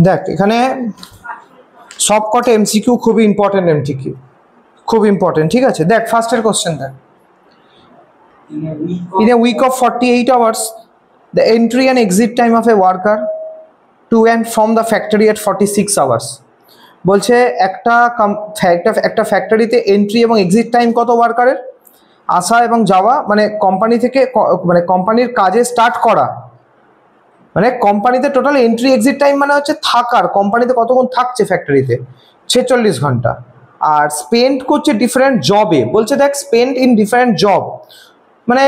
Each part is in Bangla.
দেখ এখানে সবকটা এমসিকিউ খুবই ইম্পর্টেন্ট, এমসিকিউ খুব ইম্পর্টেন্ট, ঠিক আছে। দেখ ফার্স্টের কোশ্চেন দেখ, in a week of 48 hours the entry and exit time of a worker to and from the factory at 46 hours বলছে একটা ফ্যাক্টরিতে এন্ট্রি এবং এক্সিট টাইম কত ওয়ার্কারের, আসা এবং যাওয়া মানে কোম্পানি থেকে মানে কোম্পানির কাজে স্টার্ট করা, মানে কোম্পানিতে টোটাল এন্ট্রি এক্সিট টাইম মানে হচ্ছে থাকার, কোম্পানিতে কতক্ষণ থাকছে ফ্যাক্টরিতে 46 ঘন্টা। আর স্পেন্ড করছে ডিফারেন্ট জবে, বলছে দেখ স্পেন্ড ইন ডিফারেন্ট জব মানে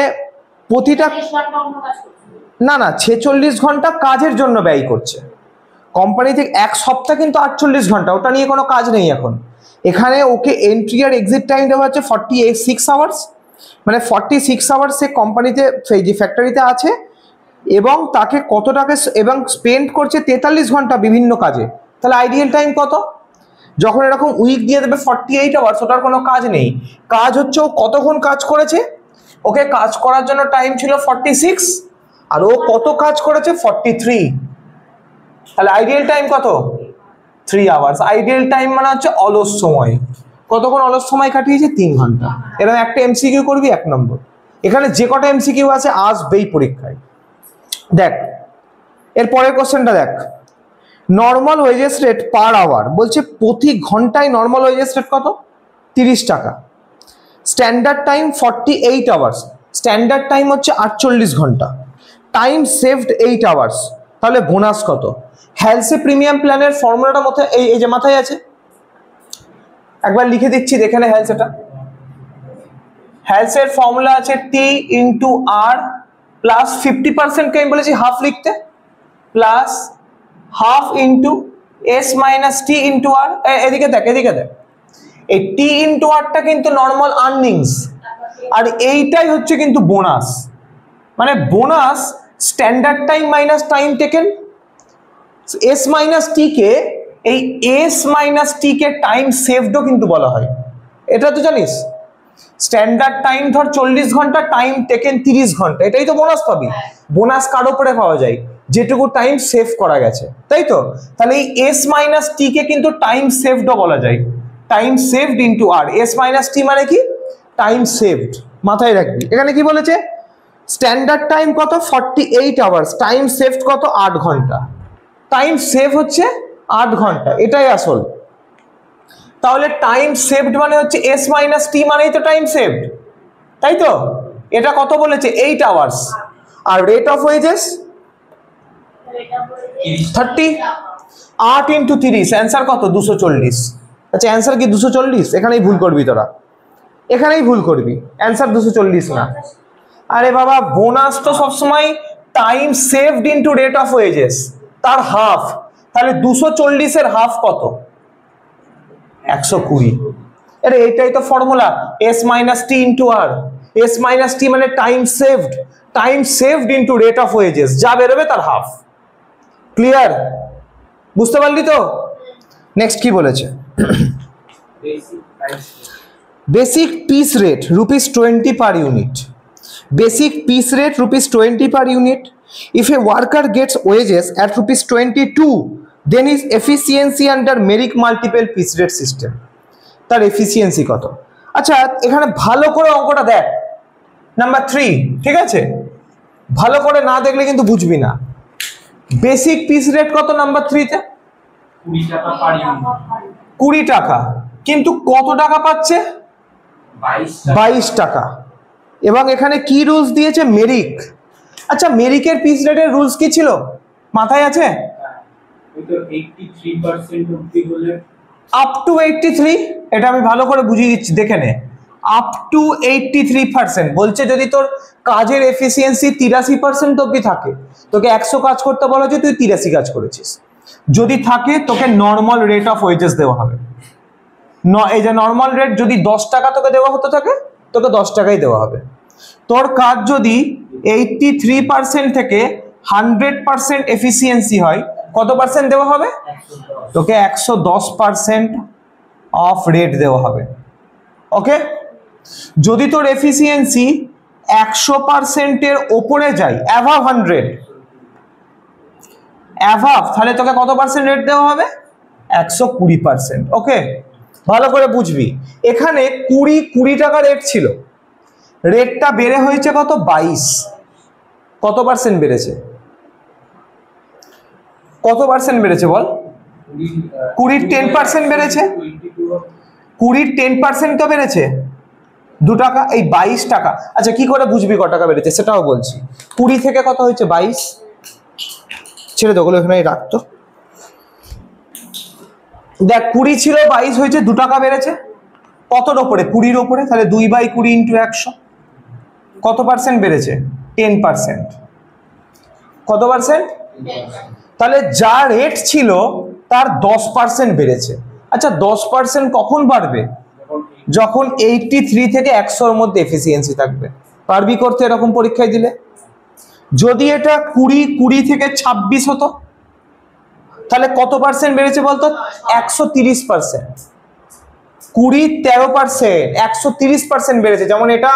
প্রতিটা না 46 ঘন্টা কাজের জন্য ব্যয় করছে কোম্পানি থেকে। এক সপ্তাহ কিন্তু 48 ঘন্টা, ওটা নিয়ে কোনো কাজ নেই এখন। এখানে ওকে এন্ট্রি আর এক্সিট টাইম দেওয়া হচ্ছে 46 আওয়ার্স, মানে 46 আওয়ার্স সে কোম্পানিতে সেই যে ফ্যাক্টরিতে আছে এবং তাকে কত টাকা এবং স্পেন্ড করছে 43 ঘন্টা বিভিন্ন কাজে। তাহলে আইডিয়াল টাইম কত? যখন এরকম উইক দিয়ে দেবে 48 আওয়ার্স, ওটার কোনো কাজ নেই, কাজ হচ্ছে ও কতক্ষণ কাজ করেছে, ওকে কাজ করার জন্য টাইম ছিল 46 আর ও কত কাজ করেছে 43, তাহলে আইডিয়াল টাইম কত 3 আওয়ার্স। আইডিয়াল টাইম মানে হচ্ছে অলস সময়, কতক্ষণ অলস সময় কাটিয়েছে 3 ঘন্টা। এরকম একটা এমসিকিউ করবি 1 নম্বর। এখানে যে কটা এমসিকিউ আছে আসবেই পরীক্ষায়। দেখ এর পরের কোশ্চেনটা দেখ, normal wages rate per hour, বলছে প্রতি ঘন্টায় নর্মাল ওয়েজেস রেট কত 30 টাকা। Standard time 48 hours, standard time হচ্ছে 48 ঘন্টা। টাইম সেভড 8 আওয়ার্স, তাহলে বোনাস কত? হেলসে প্রিমিয়াম প্ল্যানের ফর্মুলাটা মাথায় এই যে মাথায় আছে, একবার লিখে দিচ্ছি দেখে নে। হেলসের ফর্মুলা আছে টি ইন্টু আর প্লাস 50% কে আমি বলেছি হাফ লিখতে, plus half into S minus T into R. এদিকে দেখ এই টি ইন্টু আরটা কিন্তু নর্মাল আর্নিংস আর এইটাই হচ্ছে কিন্তু বোনাস, মানে bonus standard time minus time taken. S minus T কে এই এস মাইনাস টি কে টাইম সেভডও কিন্তু বলা হয়, এটা তো জানিস। স্ট্যান্ডার্ড টাইম ধর 40 ঘন্টা, টাইম টেকেন 30 ঘন্টা, এটাই তো বোনাস পাবি। বোনাস কার উপরে পাওয়া যায়? যেটুকু টাইম সেভ করা গেছে, তাই তো। তাহলে এই এস মাইনাস টি কে কিন্তু টাইম সেভডও বলা যায়, time saved into R. S minus T মানে কি? টাইম সেভড, মাথায় রাখবি। এখানে কি বলেছে? স্ট্যান্ডার্ড টাইম কত 48 আওয়ার্স, টাইম সেভড কত 8 ঘন্টা। টাইম সেভ হচ্ছে 8 ঘন্টা, এটাই আসল। তাহলে টাইম সেভড মানে হচ্ছে এস মাইনাস টি মানেই তো টাইম সেভড, তাই তো। এটা কত বলেছে? 8 আওয়ার্স। আর rate of wages 30, 8 into 30, answer কত 240। আচ্ছা অ্যান্সার কি 240? এখানেই ভুল করবি তোরা, এখানেই ভুল করবি, অ্যান্সার 240 না। আরে বাবা বোনাস তো সবসময় time saved into rate of wages, তার হাফ। তাহলে 240 এর হাফ কত? 120। আরে এইটাই তো formula, S minus T into R. S minus T মানে time saved into rate of wages, যা বেরোবে তার হাফ। ক্লিয়ার? বুঝতে পারলি তো? নেক্সট কি বলেছে? Basic piece rate ₹20 per unit. Basic piece rate ₹20 per unit. If a worker gets wages at ₹22, then his efficiency under Merrick multiple piece rate system. তার এফিসিয়েন্সি কত? আচ্ছা এখানে ভালো করে অঙ্কটা দেখ, নাম্বার 3, ঠিক আছে? ভালো করে না দেখলে কিন্তু বুঝবি না। বেসিক পিস রেট কত নাম্বার 3 তে? 20 টাকা পার ইউনিট। 20 টাকা, কিন্তু কত টাকা পাচ্ছে? 22 টাকা। এবং এখানে কি রুলস দিয়েছে? মেরিক। আচ্ছা মেরিকের পিস রেটের রুলস কি ছিল মাথায় আছে? তো 83% অবধি হলে আপ টু 83, এটা আমি ভালো করে বুঝিয়ে দিচ্ছি দেখে নে। আপ টু 83% বলছে যদি তোর কাজের এফিসিয়েন্সি 83% অবধি থাকে, তোকে 100 কাজ করতে বলা হচ্ছে, তুই 83 কাজ করেছিস, যদি থাকে তোকে নর্মাল রেট অফ ওয়েজেস দেওয়া হবে। এই যে নর্মাল রেট যদি 10 টাকা তোকে দেওয়া হতে থাকে, তোকে 10 টাকাই দেওয়া হবে। তোর কাজ যদি 83% থেকে 100% এফিসিয়েন্সি হয়, কত পার্সেন্ট দেওয়া হবে? তোকে 110% অফ রেট দেওয়া হবে। ওকে, যদি তোর এফিসিয়েন্সি 100% এর ওপরে যায়, অ্যাভাব 100, অ্যাভাব, তাহলে তোকে কত পার্সেন্ট রেট দেওয়া হবে? 120%। ওকে, ভালো করে বুঝবি। এখানে 20 টাকা রেট ছিল, রেটটা বেড়ে হয়েছে কত? 22। কত পার্সেন্ট বেড়েছে? কত পার্সেন্ট বেড়েছে বল? 20 10% বেড়েছে। 20 10% তো বেড়েছে, 2 টাকা, এই 22 টাকা। আচ্ছা কি করে বুঝবি ক টাকা বেড়েছে সেটাও বলছি। 20 থেকে কত হয়েছে? 22। ছেড়ে দো, ওগুলো এখানে রাখতো। দেখ 20 ছিল, 22 হয়েছে, 2 টাকা বেড়েছে। কতর ওপরে? 20-র ওপরে। তাহলে 2/20 ইন্টু 100, কত পার্সেন্ট বেড়েছে? 10%। কত পার্সেন্ট? তাহলে যা রেট ছিল তার 10% বেড়েছে। আচ্ছা 10% কখন বাড়বে? যখন 83 থেকে 100-র মধ্যে এফিসিয়েন্সি থাকবে। পারবি করতে এরকম পরীক্ষায় দিলে? যদি এটা 20 থেকে 26 হতো তাহলে কত পার্সেন্ট বেড়েছে বলতো? 130%। 20 13%, 130% বেড়েছে। যেমন এটা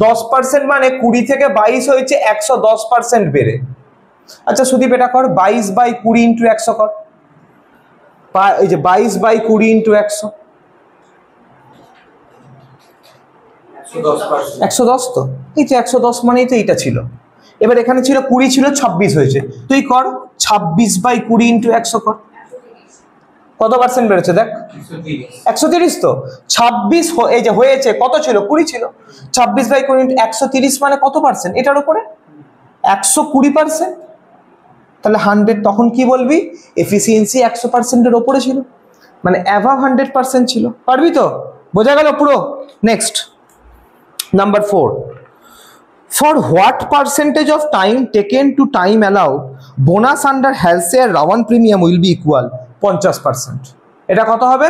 10%, মানে 20 থেকে 22 হয়েছে 110% বেড়ে। আচ্ছা সুদীপ এটা কর, 22/20 ইন্টু 100 কর। এই যে 22/20 ইন্টু 100, 110। তো এই যে 110 মানেই তো এইটা ছিল। এবার এখানে ছিল 20, ছিল 26 হয়েছে, তুই কর 26/20 ইন্টু 100 কর। কত পার্সেন্ট বেড়েছে দেখ? 130। তো 26 এই যে হয়েছে, কত ছিল? 20 ছিল। 26/20 ইন্টু 130 মানে কত পার্সেন্ট? এটার উপরে 120%। তাহলে 100, তখন কি বলবি? এফিসিয়েন্সি 100%-এর ওপরে ছিল, মানে অ্যাভাব 100% ছিল। পারবি তো? বোঝা গেল পুরো? Next number 4, for what percentage of time taken to time allowed bonus under Halcyon Rawan premium will be equal 50%? এটা কত হবে?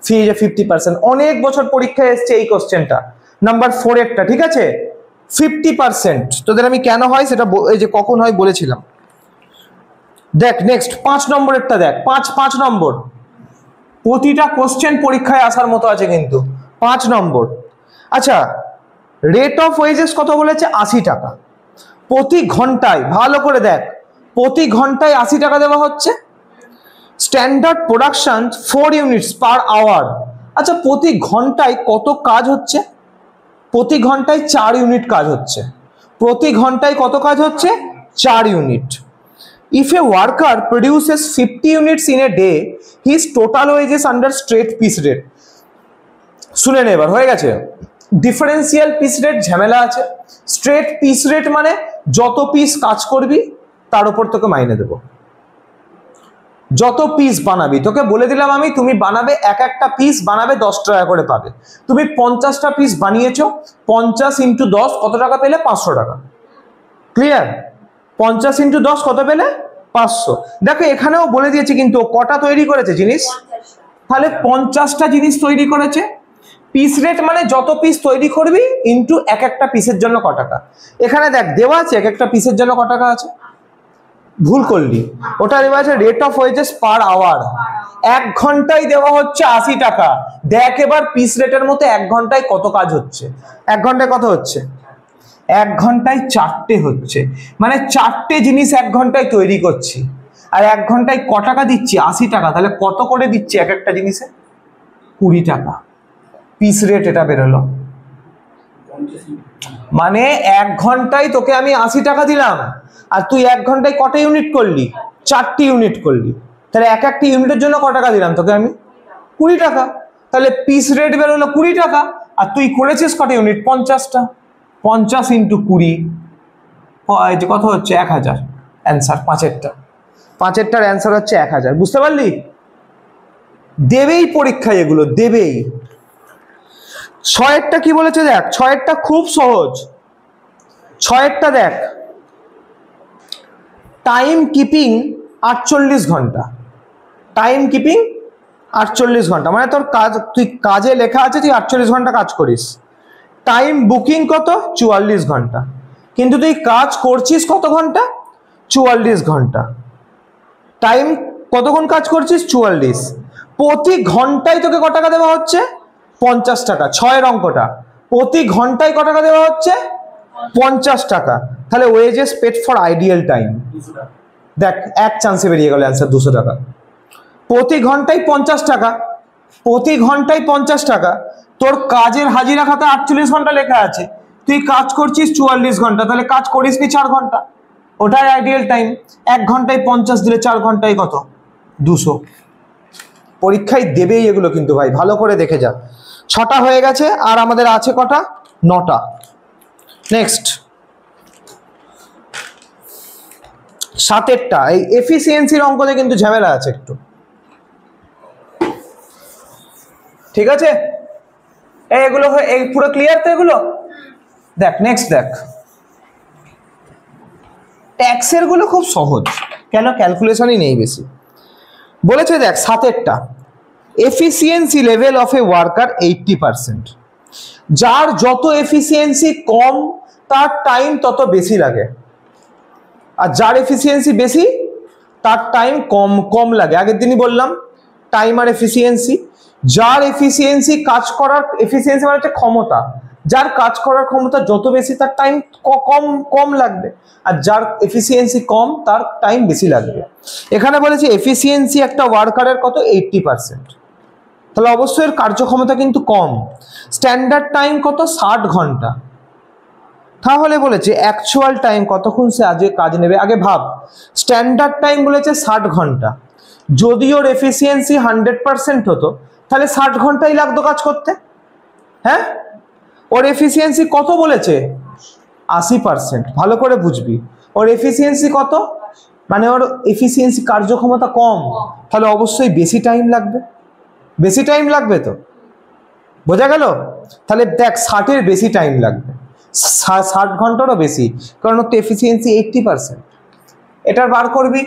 50%। অনেক বছর পরীক্ষায় এসেছে এই কোশ্চেনটা, নাম্বার 4 এরটা, ঠিক আছে? 50% তোদের আমি কেন হয় সেটা এই যে কখন হয় বলেছিলাম। দেখ নেক্সট 5 নম্বরেরটা দেখ, 5 নম্বর। প্রতিটা কোশ্চেন পরীক্ষায় আসার মতো আছে কিন্তু। 5 নম্বর, আচ্ছা রেট অফ ওয়েজেস কত বলেছে? 80 টাকা প্রতি ঘন্টায়। ভালো করে দেখ, প্রতি ঘন্টায় 80 টাকা দেওয়া হচ্ছে। Standard production 4 units per hour. আচ্ছা প্রতি ঘন্টায় কত কাজ হচ্ছে? প্রতি ঘন্টায় 4 ইউনিট কাজ হচ্ছে। প্রতি ঘন্টায় কত কাজ হচ্ছে? 4 unit. If a worker produces 50 units in a day, his total wages under straight piece rate. শুনে নে এবার, হয়ে গেছে। ডিফারেন্সিয়াল পিস রেট ঝামেলা আছে। স্ট্রেট পিস রেট মানে যত পিস কাজ করবি তার উপর তোকে মাইনে দেব। যত পিস বানাবি, তোকে বলে দিলাম আমি, তুমি বানাবে একটা পিস বানাবে 10 টাকা করে পাবে। তুমি 50টা পিস বানিয়েছো, 50 ইন্টু 10 কত টাকা পেলে? 500 টাকা। ক্লিয়ার? 50 ইন্টু 10 কত পেলে? 500। দেখো এখানেও বলে দিয়েছে কিন্তু কটা তৈরি করেছে জিনিস। তাহলে 50টা জিনিস তৈরি করেছে। পিস রেট মানে যত পিস তৈরি করবি ইন্টু একটা পিসের জন্য ক টাকা। এখানে দেখ দেওয়া আছে একটা পিসের জন্য ক টাকা আছে। ভুল করলি, ওটা দেওয়া আছে rate of wages per hour. 1 ঘন্টায় দেওয়া হচ্ছে 80 টাকা। দেখ এবার পিস রেটের মতো 1 ঘন্টায় কত কাজ হচ্ছে। 1 ঘন্টায় কত হচ্ছে? 1 ঘন্টায় 4টে হচ্ছে, মানে 4টে জিনিস 1 ঘন্টায় তৈরি করছি। আর 1 ঘন্টায় ক টাকা দিচ্ছি? 80 টাকা। তাহলে কত করে দিচ্ছি একটা জিনিসে? 20 টাকা। পিস রেট এটা বেরোলো। মানে 1 ঘন্টায় তোকে আমি 80 টাকা দিলাম, আর তুই 1 ঘন্টায় কটা ইউনিট করলি? 4টি ইউনিট করলি। তাহলে একটা ইউনিটের জন্য ক টাকা দিলাম তোকে আমি? 20 টাকা। তাহলে পিস রেট বেরোলো 20 টাকা, আর তুই করেছিস কটা ইউনিট? 50টা। 50 ইন্টু 20 কত হচ্ছে? 1000। অ্যান্সার 5এরটার অ্যান্সার হচ্ছে 1000। বুঝতে পারলি? দেবেই পরীক্ষায়, এগুলো দেবেই। 6এরটা কি বলেছে দেখ, 6এরটা খুব সহজ। 6এরটা দেখ, টাইম কিপিং 48 ঘন্টা। টাইম কিপিং 48 ঘন্টা, মানে তোর কাজ, তুই কাজে লেখা আছে তুই 48 ঘন্টা কাজ করিস। টাইম বুকিং কত? 44 ঘন্টা। কিন্তু তুই কাজ করছিস কত ঘন্টা? 44 ঘন্টা। টাইম কতক্ষণ কাজ করছিস? 44। প্রতি ঘন্টায় তোকে ক টাকা দেওয়া হচ্ছে? 50 টাকা। 6এর অঙ্কটা, প্রতি ঘন্টায় ক টাকা দেওয়া হচ্ছে? 50 টাকা। তাহলে wages paid for ideal time দেখ এক চান্সে বেরিয়ে গেল অ্যান্সার 200 টাকা। প্রতি ঘন্টায় 50 টাকা, প্রতি ঘন্টায় 50 টাকা। তোর কাজের হাজিরা খাতা 48 ঘন্টা লেখা আছে, তুই কাজ করছিস 44 ঘন্টা, তাহলে কাজ করিস নি 4 ঘন্টা, ওটাই আইডিয়াল টাইম। 1 ঘন্টায় 50 দিলে 4 ঘন্টায় কত? 200। পরীক্ষায় দেবেই এগুলো কিন্তু ভাই, ভালো করে দেখে যা। 6টা হয়ে গেছে, আর আমাদের আছে কটা? 9টা। নেক্সট 7এরটা, এই এফিসিয়েন্সির অঙ্কতে কিন্তু ঝামেলা আছে একটু, ঠিক আছে? এগুলো এই পুরো ক্লিয়ার তো এগুলো? দেখ নেক্সট দেখ, ট্যাক্সের গুলো খুব সহজ, কেন ক্যালকুলেশনই নেই বেশি। বলেছে দেখ 7এরটা, efficiency level of a worker 80%। যার যত এফিসিয়েন্সি কম তার টাইম তত বেশি লাগে, আর যার এফিসিয়েন্সি বেশি তার টাইম কম কম লাগে। আগের দিনই বললাম টাইম আর এফিসিয়েন্সি। যার এফিসিয়েন্সি কাজ করার এফিসিয়েন্সি মানে হচ্ছে ক্ষমতা, যার কাজ করার ক্ষমতা যত বেশি তার টাইম কম কম লাগবে, আর যার এফিসিয়েন্সি কম তার টাইম বেশি লাগবে। এখানে বলেছে এফিসিয়েন্সি একটা ওয়ার্কারের কত? 80%। তাহলে অবশ্যই এর কার্যক্ষমতা কিন্তু কম। স্ট্যান্ডার্ড টাইম কত? 60 ঘন্টা। তাহলে বলেছে অ্যাকচুয়াল টাইম কতক্ষণ সে আজকে কাজ নেবে। আগে ভাব, স্ট্যান্ডার্ড টাইম বলেছে 60 ঘন্টা, যদি ওর এফিসিয়েন্সি 100% হতো তাহলে 60 ঘন্টাই লাগতো কাজ করতে। হ্যাঁ, ওর এফিসিয়েন্সি কত বলেছে? 80%। ভালো করে বুঝবি, ওর এফিসিয়েন্সি কত, মানে ওর এফিসিয়েন্সি কার্যক্ষমতা কম, তাহলে অবশ্যই বেশি টাইম লাগবে, বেশি টাইম লাগবে তো, বোঝা গেল? তাহলে দেখ 60-এর বেশি টাইম লাগবে, 60 ঘন্টারও বেশি, কারণ ওর তো এফিসিয়েন্সি 80%। এটা বার করবি।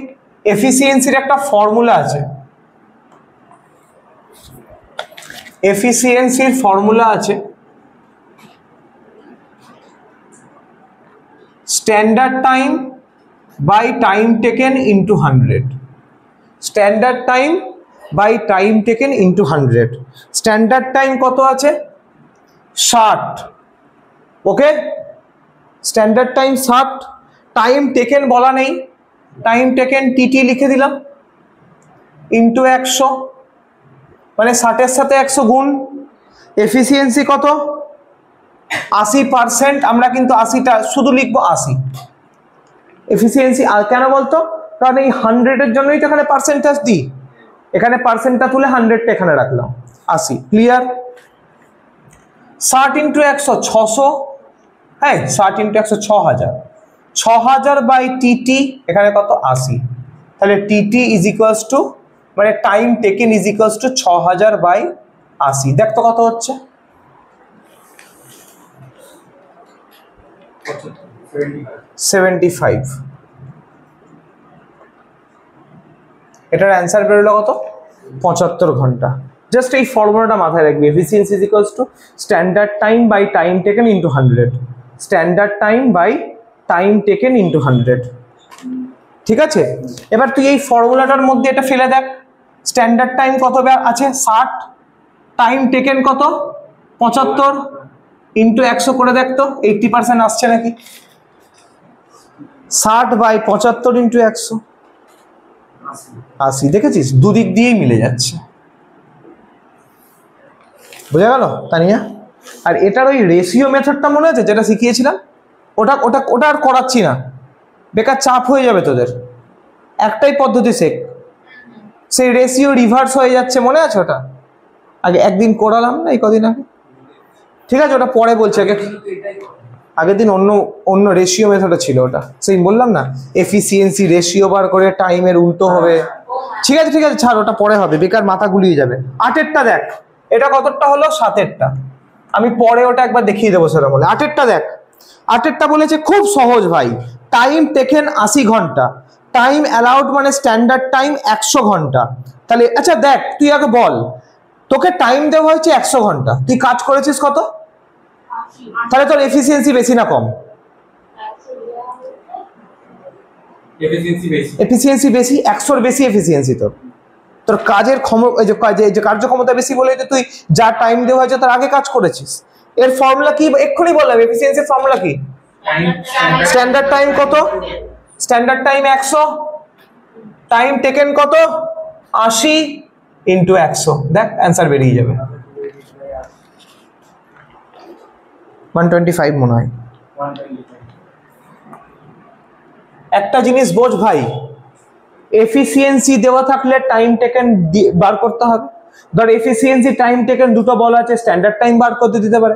এফিসিয়েন্সির একটা ফর্মুলা আছে, এফিসিয়েন্সির ফর্মুলা আছে standard time by time taken into 100। Standard time by time taken into 100। Standard time কত আছে? 60। Okay, standard time 60, time taken বলা নেই, টাইম টেকেন টিটি লিখে দিলাম, ইন্টু 100, মানে 60-এর সাথে 100 গুণ। এফিসিয়েন্সি কত? 80%। আমরা কিন্তু 80টা শুধু লিখবো 80 এফিসিয়েন্সি। আর কেন বলতো? কারণ এই 100-এর জন্যই তো এখানে পার্সেন্টেজ দিই, এখানে পার্সেন্টটা তুলে 100টা এখানে রাখলাম, 80। ক্লিয়ার? 60 ইন্টু 100 600, হ্যাঁ 60 ইন্টু 100 6000, 6000 বাই টিটি এখানে কত? 80। তাহলে টিটি ইজ ইকুয়ালস টু, মানে time taken is equals to 6000 by 80। দেখ তো কত হচ্ছে? 75। এটার অ্যান্সার বেরোলো কত? 75 ঘন্টা। জাস্ট এই ফর্মুলাটা মাথায় রাখবি, efficiency is equals to standard time by time taken into 100। Standard time by time taken into 100। ঠিক আছে, এবার তুই এই ফর্মুলাটার মধ্যে এটা ফেলে দেখ, স্ট্যান্ডার্ড টাইম কত আছে? 60, টাইম টেকেন কত? 75, ইন্টু 100 করে দেখ তো 80% আসছে নাকি। 60 বাই 75 ইন্টু 100, 80। দেখেছিস, দুদিক দিয়েই মিলে যাচ্ছে, বোঝা গেল তানিয়া? আর এটার ওই রেশিও মেথডটা মনে আছে যেটা শিখিয়েছিলাম, ওটা ওটা ওটা আর করাচ্ছি না, বেকার চাপ হয়ে যাবে তোদের। একটাই পদ্ধতি শেখ, সেই রেশিও রিভার্স হয়ে যাচ্ছে, মনে আছে ওটা? আগে একদিন করালাম না এই কদিন আগে, ঠিক আছে? ওটা পরে বলছি, আগে আগের দিন অন্য রেশিও মেথড ছিল ওটা, সেই বললাম না এফিসিয়েন্সি রেশিও বার করে টাইমের উল্টো হবে। ঠিক আছে ঠিক আছে, ছাড়, ওটা পরে হবে, বেকার মাথা গুলিয়ে যাবে। 8-এরটা দেখ, এটা কতটা হলো? 7-এরটা। আমি পরে ওটা একবার দেখিয়ে দেবো সেটা বলে। 8-এরটা দেখ, 8-এরটা বলেছে খুব সহজ ভাই, টাইম টেকেন 80 ঘন্টা, টাইম অ্যালাউড মানে স্ট্যান্ডার্ড টাইম 100 ঘন্টা। তাহলে আচ্ছা দেখ, তুই আগে বল, তোকে টাইম দেওয়া হয়েছে 100 ঘন্টা, তুই কাজ করেছিস কত? তাহলে তোর এফিসিয়েন্সি বেশি না কম? এফিসিয়েন্সি বেশি, 100-এর বেশি এফিসিয়েন্সি। তোর কাজের কার্যক্ষমতা বেশি বলে তুই যা টাইম দেওয়া হয়েছে তার আগে কাজ করেছিস। এর ফর্মুলা কি এক্ষুনি বললাম, এফিসিয়েন্সির ফর্মুলা কি? স্ট্যান্ডার্ড টাইম কত? স্ট্যান্ডার্ড টাইম 100, টাইম টেকেন কত 80 ইন্টু 100, দেখ অ্যান্সার বেরিয়ে যাবে 125 মনে হয়। একটা জিনিস বোঝ ভাই, এফিসিয়েন্সি দেওয়া থাকলে টাইম টেকেন বার করতে হবে। ধর এফিসিয়েন্সি টাইম টেকেন দুটো বলা আছে, স্ট্যান্ডার্ড টাইম বার করতে দিতে পারে,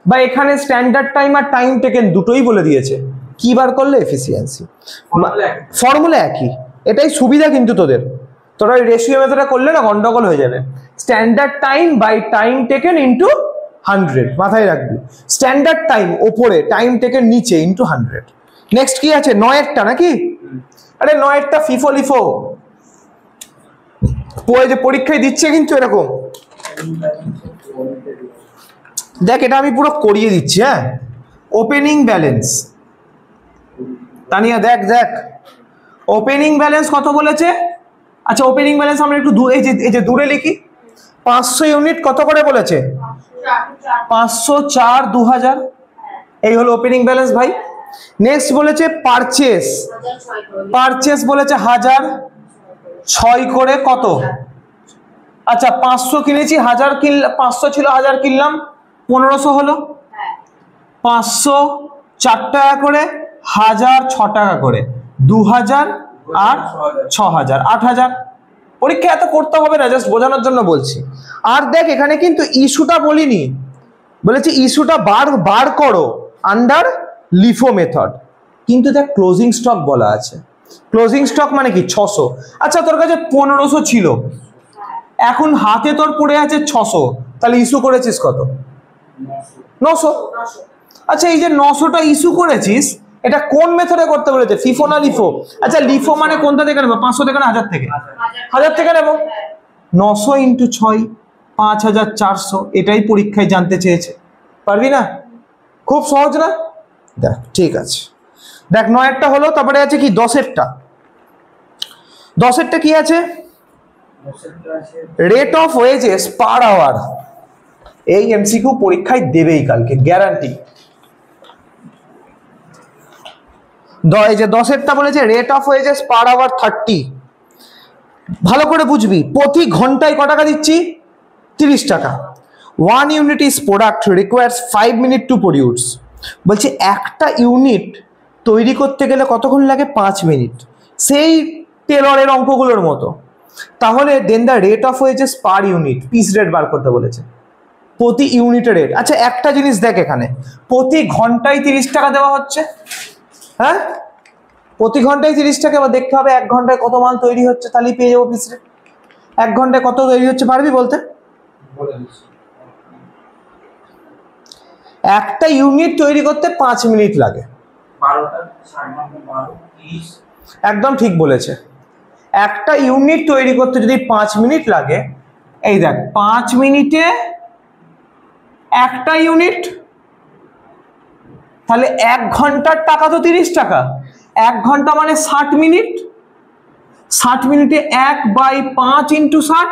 বা এখানে স্ট্যান্ডার্ড টাইম আর টাইম টেকেন দুটোই বলে দিয়েছে, কি বার করলে এফিসিয়েন্সি, ফর্মুলা একই। এটাই সুবিধা কিন্তু তোদের, তোরা ওই রেশিও মেথডটা করলে না গন্ডগোল হয়ে যাবে। Standard time by time taken into 100, মাথায় রাখবি। স্ট্যান্ডার্ড টাইম ওপরে, টাইম টেকেন নিচে ইন্টু 100। নেক্সট কি আছে 9 নাকি? আরে 9 ফিফো লিফো, যে পরীক্ষায় দিচ্ছে কিন্তু এরকম। দেখ এটা আমি পুরো করিয়ে দিচ্ছি। হ্যাঁ, ওপেনিং ব্যালেন্স, তানিয়া দেখ দেখ ওপেনিং ব্যালেন্স কত বলেছে। আচ্ছা ওপেনিং ব্যালেন্স আমরা একটু এই যে দূরে লিখি। 500 ইউনিট কত করে বলেছে? 504 2000, এই হলো ওপেনিং ব্যালেন্স ভাই। নেক্সট বলেছে পারচেস, পারচেস বলেছে 1006 করে কত? আচ্ছা 500 কিনেছি, 1000 কিনলাম, 500 ছিল 1000 কিনলাম, 1500 হলো। 500 4 টাকা করে, 1000 6 টাকা করে, 2000 আর 6000 8000। পরীক্ষা এত করতে হবে না, জাস্ট বোঝানোর জন্য বলছি। আর দেখ এখানে কিন্তু ইস্যুটা বলিনি, বলেছি ইস্যুটা বার করো আন্ডার লিফো মেথড, কিন্তু দেখ ক্লোজিং স্টক বলা আছে। ক্লোজিং স্টক মানে কি 600। আচ্ছা তোর কাছে 1500 ছিল, এখন হাতে তোর পড়ে আছে 600, তাহলে ইস্যু করেছিস কত? 900। আচ্ছা এই যে 900টা ইস্যু করেছিস, এটা কোন মেথডে করতে বলেছে, ফিফো না লিফো? আচ্ছা লিফো মানে কোনটা থেকে নেবো, 500 থেকে না 1000 থেকে? 1000 থেকে নেবো। 900 ইন্টু 6 5400, এটাই পরীক্ষায় জানতে চেয়েছে, পারবি না? খুব সহজ না? দেখ ঠিক আছে, দেখ 9টা হলো, তারপরে আছে কি 10টা। 10টা কি আছে? Rate of wages per hour. এই এমসিকিউ পরীক্ষায় দেবেই কালকে, গ্যারান্টি। এই যে 10টা বলেছে rate of wages per hour 30। ভালো করে বুঝবি, প্রতি ঘন্টায় ক টাকা দিচ্ছি? 30 টাকা। 1 unit is product requires 5 minute to produce. বলছে একটা ইউনিট তৈরি করতে গেলে কতক্ষণ লাগে? 5 মিনিট। সেই টেলরের অঙ্কগুলোর মতো। তাহলে then the rate of wages per unit, piece rate বার করতে বলেছে, প্রতি ইউনিটের রেট। আচ্ছা একটা জিনিস দেখ, এখানে প্রতি ঘন্টায় 30 টাকা দেওয়া হচ্ছে। হ্যাঁ, প্রতি ঘন্টায় 30 টাকা। এবার দেখতে হবে 1 ঘন্টায় কত মাল তৈরি হচ্ছে, তাহলেই পেয়ে যাবো পিস রেট। 1 ঘন্টায় কত তৈরি হচ্ছে পারবি বলতে? একটা ইউনিট তৈরি করতে 5 মিনিট লাগে। একদম ঠিক বলেছে, একটা ইউনিট তৈরি করতে যদি 5 মিনিট লাগে, এই দেখ 5 মিনিটে একটা ইউনিট, তাহলে 1 ঘন্টার টাকা তো 30 টাকা। 1 ঘন্টা মানে 60 মিনিট, 60 মিনিটে 1/5 ইন্টু 60,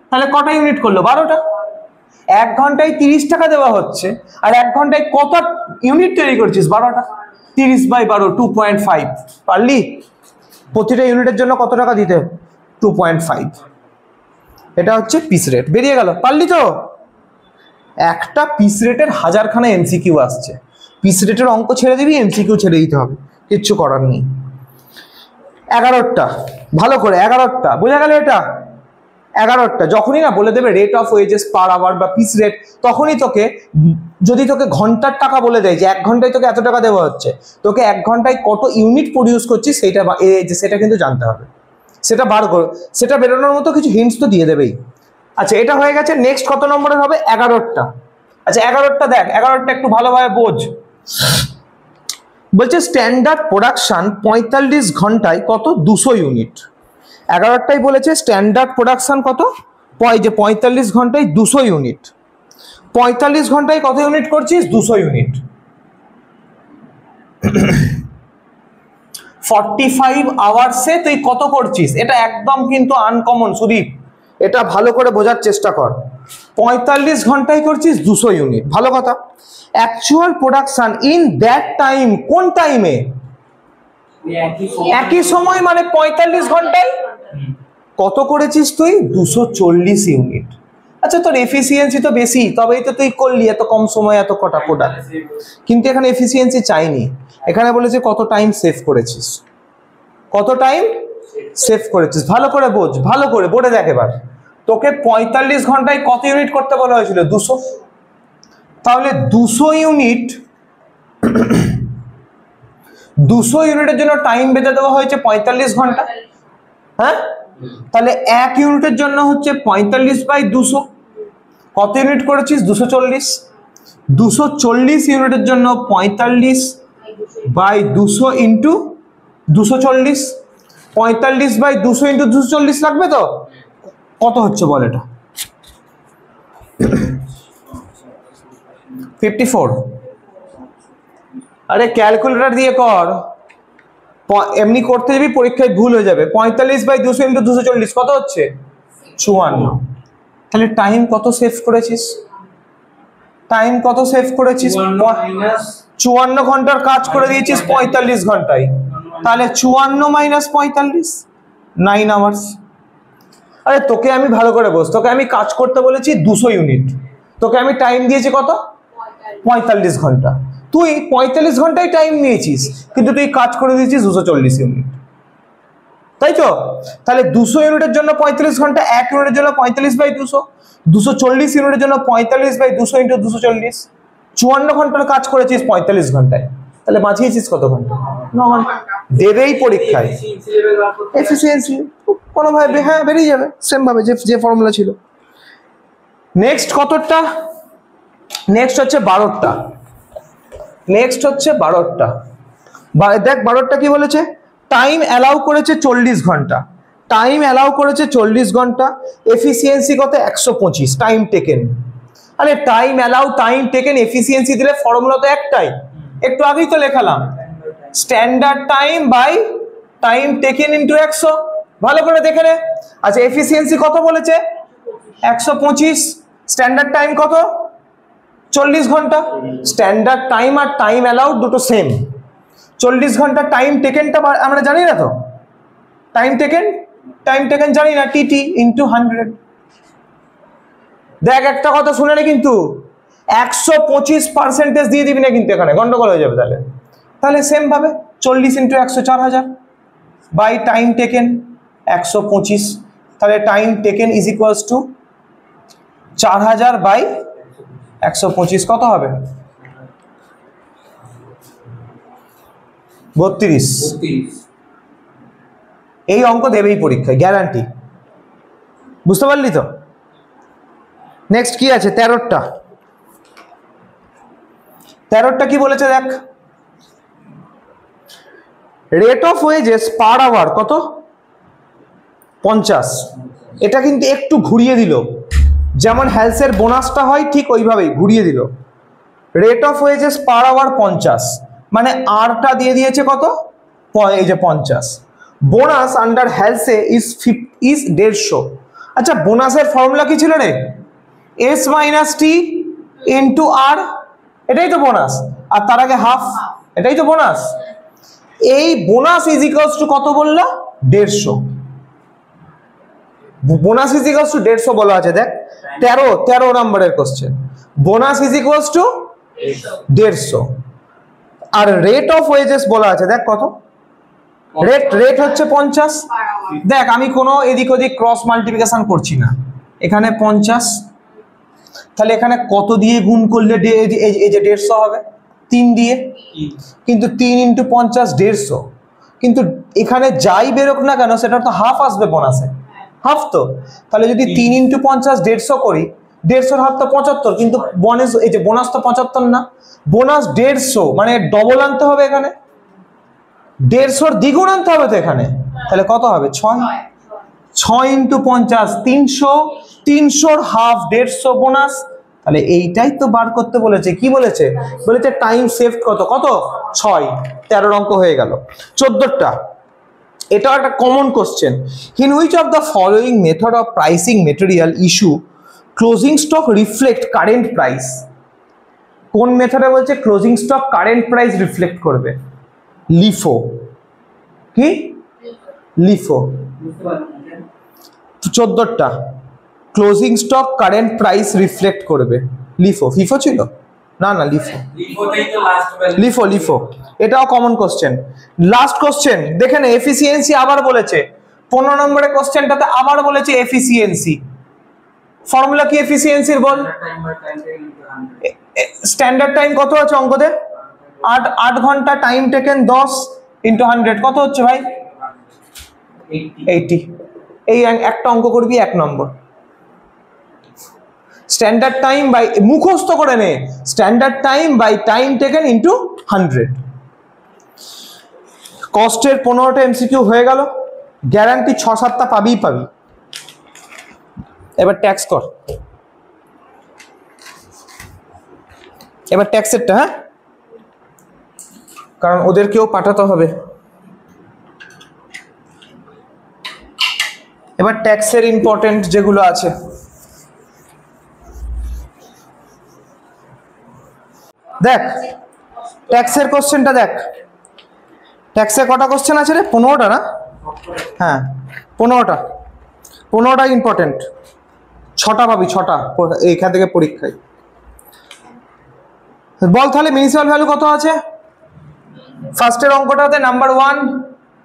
তাহলে কটা ইউনিট করলো? 12টা। 1 ঘন্টায় 30 টাকা দেওয়া হচ্ছে, আর 1 ঘন্টায় কত ইউনিট তৈরি করছিস? 12টা। 30/12 2.5, পারলি? প্রতিটা ইউনিটের জন্য কত টাকা দিতে? 2.5। এটা হচ্ছে পিস রেট, বেরিয়ে গেল, পারলি তো? একটা পিস রেটের 1000খানা এমসিকিউ আসছে, পিস রেটের অঙ্ক ছেড়ে দিবি, এমসিকিউ ছেড়ে দিতে হবে, কিচ্ছু করার নেই। 11টা ভালো করে, 11টা বোঝা গেল? এটা 11টা যখনই না বলে দেবে rate of wages per hour বা পিস রেট, তখনই তোকে, যদি তোকে ঘন্টার টাকা বলে দেয় যে 1 ঘন্টায় তোকে এত টাকা দেওয়া হচ্ছে, তোকে 1 ঘন্টায় কত ইউনিট প্রডিউস করছিস সেটা কিন্তু জানতে হবে। সেটা বার করো, সেটা বেরোনোর মতো কিছু হিন্টস তো দিয়ে দেবেই। আচ্ছা এটা হয়ে গেছে। নেক্সট কত নম্বরের হবে? 11টা। আচ্ছা 11টা দেখ, 11টা একটু ভালোভাবে বোঝ। বলছে স্ট্যান্ডার্ড প্রোডাকশন 45 ঘন্টায় কত? 200 ইউনিট। 11টাই বলেছে স্ট্যান্ডার্ড প্রোডাকশন কত? 45 ঘন্টায় 200 ইউনিট। 45 ঘন্টায় কত ইউনিট করছিস? 200 ইউনিট। 45 আওয়ার্সে তুই কত করছিস? এটা একদম কিন্তু আনকমন সুদীপ, এটা ভালো করে বোঝার চেষ্টা কর। 45 ঘন্টায় করছিস 200 ইউনিট, ভালো কথা। Actual production in that time, কোন টাইমে? একই সময় মানে 45 ঘন্টায় কত করেছিস তুই? 240 ইউনিট। আচ্ছা তোর এফিসিয়েন্সি তো বেশি, তবেই তো তুই করলি এত কম সময় এত কটা প্রোডাক্ট। কিন্তু এখানে এফিসিয়েন্সি চাইনি, এখানে বলেছে কত টাইম সেভ করেছিস, কত টাইম সেভ করেছিস। ভালো করে বোঝ, ভালো করে বোর্ডে দেখ এবার। তোকে 45 ঘন্টায় কত ইউনিট করতে বলা হয়েছিল? 200। তাহলে 200 ইউনিট 200 ইউনিটের জন্য টাইম বেঁধে দেওয়া হয়েছে 45 ঘন্টা। হ্যাঁ, তাহলে 1 ইউনিটের জন্য হচ্ছে 45/200। কত ইউনিট করেছিস? 240। 240 ইউনিটের জন্য 45/200 ইন্টু 240। 45/200 ইন্টু 240 লাগবে তো? কত হচ্ছে বল এটা? 54। আরে ক্যালকুলেটর দিয়ে কর, এমনি করতে যাবি পরীক্ষায় ভুল হয়ে যাবে। 45/200 ইন্টু 240 কত হচ্ছে? 54। তাহলে টাইম কত সেভ করেছিস? টাইম কত সেভ করেছিস? 54 ঘন্টার কাজ করে দিয়েছিস 45 ঘন্টায়। তাহলে 54 মাইনাস 45, 9 আওয়ার্স। আরে তোকে আমি ভালো করে বস, তোকে আমি কাজ করতে বলেছি 200 ইউনিট, তোকে আমি টাইম দিয়েছি কত? 45 ঘন্টা। তুই 45 ঘন্টায় টাইম নিয়েছিস, কিন্তু তুই কাজ করে দিয়েছিস 240 ইউনিট, তাই তো? তাহলে 200 ইউনিটের জন্য 45 ঘন্টা, 1 ইউনিটের জন্য 45/200, 240 ইউনিটের জন্য 45/200 ইন্টু 240। 54 ঘন্টার কাজ করেছিস 45 ঘন্টায়, তাহলে বাঁচিয়েছিস কত ঘন্টা? 9 ঘন্টা। দেবেই পরীক্ষায় এফিসিয়েন্সি কোনোভাবে, হ্যাঁ বেরিয়ে যাবে সেম ভাবে যে ফর্মুলা ছিল। নেক্সট কতটা? নেক্সট হচ্ছে 12টা। নেক্সট হচ্ছে 12টা। দেখ 12টা কি বলেছে? টাইম অ্যালাউ করেছে 40 ঘন্টা, টাইম অ্যালাউ করেছে 40 ঘন্টা, এফিসিয়েন্সি কত? 125 টাইম টেকেন। আরে time allow time taken efficiency দিলে ফর্মুলা তো একটাই, একটু আগেই তো লেখালাম, standard time by time taken into 100। ভালো করে দেখে নে। আচ্ছা এফিসিয়েন্সি কত বলেছে? 125। স্ট্যান্ডার্ড টাইম কত? 40 ঘন্টা। স্ট্যান্ডার্ড টাইম আর টাইম অ্যালাউড দুটো সেম। 40 ঘন্টা টাইম টেকেনটা আমরা জানি না তো, টাইম টেকেন জানি না, টিটি ইন্টু 100। দেখ একটা কথা শুনে নে, কিন্তু 125% দিয়ে দিবি না, কিন্তু এখানে গন্ডগোল হয়ে যাবে। তাহলে সেম ভাবে 40 ইন্টু 100 4000 বাই টাইম টেকেন 125। তাহলে time taken is equals to 4000 by 125 কত হবে? 32। এই অঙ্ক দেবেই পরীক্ষায়, গ্যারান্টি। বুঝতে পারলি তো? নেক্সট কি আছে? 13টা। 13টা কি বলেছে দেখ, rate of wages per hour কত? 50। এটা কিন্তু একটু ঘুরিয়ে দিল, যেমন হেলসের বোনাসটা হয় ঠিক ওইভাবেই ঘুরিয়ে দিল। Rate of wages per hour 50, মানে আরটা দিয়ে দিয়েছে কত? এই যে 50। Bonus under Halsey is 150। আচ্ছা বোনাসের ফর্মুলা কি ছিল রে? S minus T into R, এটাই তো বোনাস। আর তার আগে হাফ, এটাই তো বোনাস। এই বোনাস ইজ ইকুয়ালস টু কত বললো? 150। বোনাস ইজ ইকুয়ালস টু 150 বলা আছে। দেখ 13 নম্বরের question, bonus is equals to 150 আর রেট অফ ওয়েজেস বলা আছে। দেখ কত রেট হচ্ছে 50। দেখ আমি কোনো এদিক ওদিক ক্রস মাল্টিপ্লিকেশন করছি না, এখানে 50। তাহলে এখানে কত দিয়ে গুণ করলে এই যে 150 হবে? 3 দিয়ে। কিন্তু 3 ইন্টু 50 150, কিন্তু এখানে যাই বেরোক না কেন সেটা তো হাফ আসবে বোনাসে, হাফ তো। তাহলে যদি 3 ইন্টু 50 150 করি, 150 হাফ তো 75, কিন্তু বোনাস এই যে বোনাস তো 75 না, বোনাস 150, মানে ডবল আনতে হবে এখানে, 150 দ্বিগুণ আনতে হবে তো এখানে। তাহলে কত হবে? 6 ইন্টু 50 300, 300 হাফ 150 বোনাস। তাহলে এইটাই তো বার করতে বলেছে। কি বলেছে? বলেছে টাইম সেভ কত? 6। 13 অঙ্ক হয়ে গেল। 14টা, এটাও একটা common question. In which of the following method of pricing material issue closing stock reflect current price? কোন মেথডে বলছে closing stock current price reflect করবে? লিফো। কি লিফো 14টা closing stock current price reflect করবে। লিফো ফিফো ছিল না, না লিফো লিফো লিফো এটাও কমন কোশ্চেন। লাস্ট কোশ্চেন দেখেন, এফিসিয়েন্সি আবার বলেছে 15 নম্বরের কোশ্চেনটাতে আবার বলেছে এফিসিয়েন্সি। ফর্মুলা কি এফিসিয়েন্সির বল? স্ট্যান্ডার্ড টাইম কত আছে অঙ্কতে? 8 ঘন্টা, টাইম টেকেন 10 × 100 কত হচ্ছে ভাই? 80। এই একটা অঙ্ক করবি 1 নম্বর। স্ট্যান্ডার্ড টাইম বাই, মুখস্থ করে নে, standard time by time taken into 100। কস্টের 15টা এমসিকিউ হয়ে গেল, গ্যারান্টি 6-7টা পাবি। এবার ট্যাক্স কর, এবার ট্যাক্সেরটা, হ্যাঁ, কারণ ওদেরকেও পাঠাতে হবে। এবার ট্যাক্সের ইম্পর্টেন্ট যেগুলো আছে, দেখ ট্যাক্সের কোশ্চেনটা দেখ। ট্যাক্সে কটা কোশ্চেন আছে রে? 15টা না? হ্যাঁ 15টা ইম্পর্টেন্ট। 6টা পাবি, 6টা এইখান থেকে পরীক্ষায়। বল তাহলে মিউনিসিপাল ভ্যালু কত আছে? ফার্স্টের অঙ্কটাতে number 1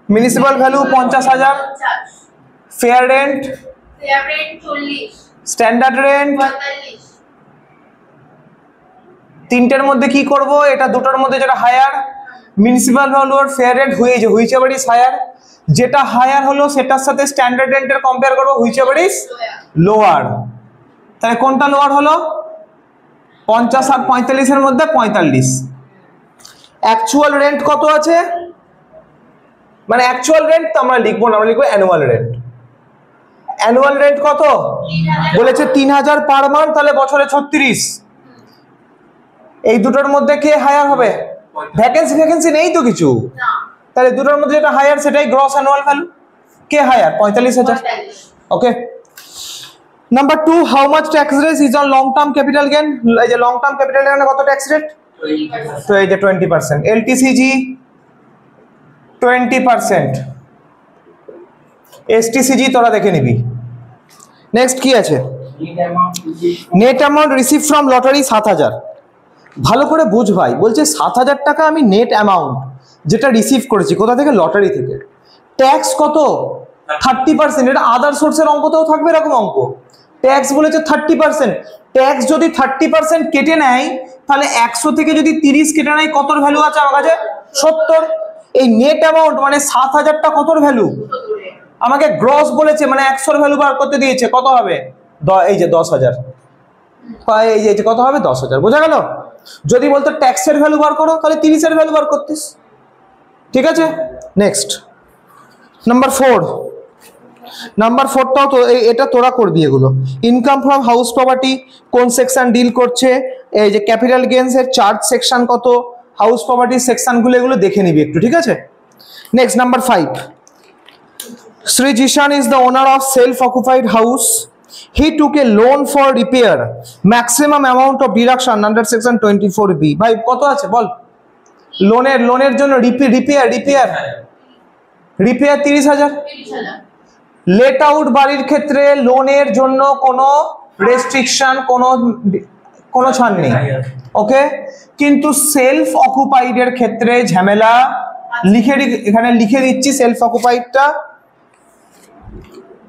municipal value 50,000, fair rent 40, standard rent 45। তিনটের মধ্যে কি করব? এটা দুটোর মধ্যে যেটা হায়ার, মিউনিসিপাল ভ্যালু আর ফেয়ার রেন্ট হয়েছে, হুইচএভার ইজ হায়ার। যেটা হায়ার হলো সেটার সাথে স্ট্যান্ডার্ড রেন্টের কম্পেয়ার করব, হুইচএভার ইজ লোয়ার। তাহলে কোনটা লোয়ার হলো? 50 আর 45 এর মধ্যে 45। অ্যাকচুয়াল রেন্ট কত আছে? মানে অ্যাকচুয়াল রেন্ট তো আমরা লিখবো না, আমরা লিখবো অ্যানুয়াল রেন্ট। অ্যানুয়াল রেন্ট কত বলেছে? 3000 পার মান্থ, তাহলে বছরে 36। এই দুটোর মধ্যে কে হায়ার হবে? ভ্যাকেন্সি নেই তো কিছু, তাহলে দুটোর মধ্যে যেটা হায়ার সেটাই গ্রস অ্যানুয়াল ভ্যালু। কে higher? 45,000। Okay. Number 2, how much tax rate is on long term capital gain? এই যে লং টার্ম ক্যাপিটাল গেইনে কত ট্যাক্স রেট? 20%। তো এই যে 20%। এলটিসিজি 20%, এসটিসিজি তোরা দেখে নিবি। নেক্সট কি আছে? Net amount receive from lottery 7,000। ভালো করে বুঝ ভাই, বলছে 7,000 টাকা আমি নেট অ্যামাউন্ট যেটা রিসিভ করেছি, কোথা থেকে? লটারি থেকে। ট্যাক্স কত? 30%। এটা আদার সোর্সের অঙ্কতেও থাকবে এরকম অঙ্ক। ট্যাক্স বলেছে 30%। ট্যাক্স যদি 30% কেটে নেয়, তাহলে 100 থেকে যদি 30 কেটে নেয়, কতর ভ্যালু আছে আমার কাছে? 70। এই নেট অ্যামাউন্ট মানে 7,000টা কতর ভ্যালু? আমাকে গ্রস বলেছে, মানে 100-র ভ্যালু বার করতে দিয়েছে, কত হবে? এই যে 10,000। এই যে কত হবে? 10,000। বোঝা গেল? যদি বলতো ট্যাক্সের ভ্যালু বার করো, তাহলে 30-এর ভ্যালু বার করতিস। ঠিক আছে, নেক্সট নাম্বার 4। নাম্বার 4টাও তো এটা তোরা করবি। এগুলো ইনকাম ফ্রম হাউস প্রপার্টি কোন সেকশন ডিল করছে, এই যে ক্যাপিটাল গেইনস এর চার্জ সেকশন কত, হাউস প্রপার্টির সেকশনগুলো, এগুলো দেখে নিবি একটু। ঠিক আছে, next number 5। Sri Jishan is the owner of self-occupied house. He took a loan for repair. Maximum amount of deduction under section 24B. ভাই কত আছে বল? লোনের জন্য রিপেয়ার 30,000। লেট আউট বাড়ির ক্ষেত্রে লোনের জন্য কোনো রেস্ট্রিকশন, কোনো ছাড় নেই। ওকে, কিন্তু সেলফ অকুপাইডের ক্ষেত্রে ঝামেলা। এখানে লিখে দিচ্ছি সেলফ অকুপাইডটা।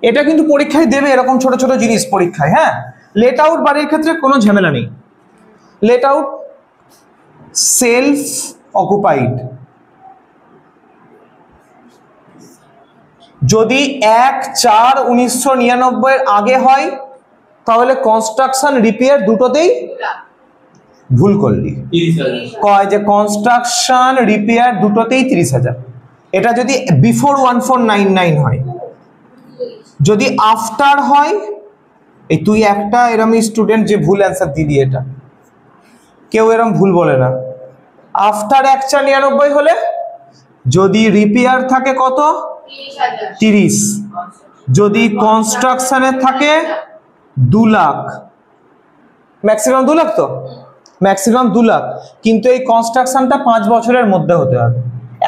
এটা কিন্তু পরীক্ষায় দেবে এরকম ছোট ছোট জিনিস পরীক্ষায়। হ্যাঁ, লেট আউট বাড়ির ক্ষেত্রে কোনো ঝামেলা নেই। লেট আউট সেলফ অকুপাইড যদি 1/4/1999 আগে হয়, তাহলে কনস্ট্রাকশন রিপেয়ার দুটোতেই ভুল করলি। কয় যে কনস্ট্রাকশন রিপেয়ার দুটোতেই 30,000। এটা যদি বিফোর 1499 হয়। যদি আফটার হয়, এই তুই একটা এরম স্টুডেন্ট যে ভুল অ্যান্সার দিদি, এটা কেউ এরম ভুল বলে না। আফটার 1/4/99 হলে যদি রিপেয়ার থাকে কত? 30। যদি কনস্ট্রাকশনে থাকে 2 লাখ, ম্যাক্সিমাম 2 লাখ, তো ম্যাক্সিমাম 2 লাখ। কিন্তু এই কনস্ট্রাকশনটা 5 বছরের মধ্যে হতে হবে।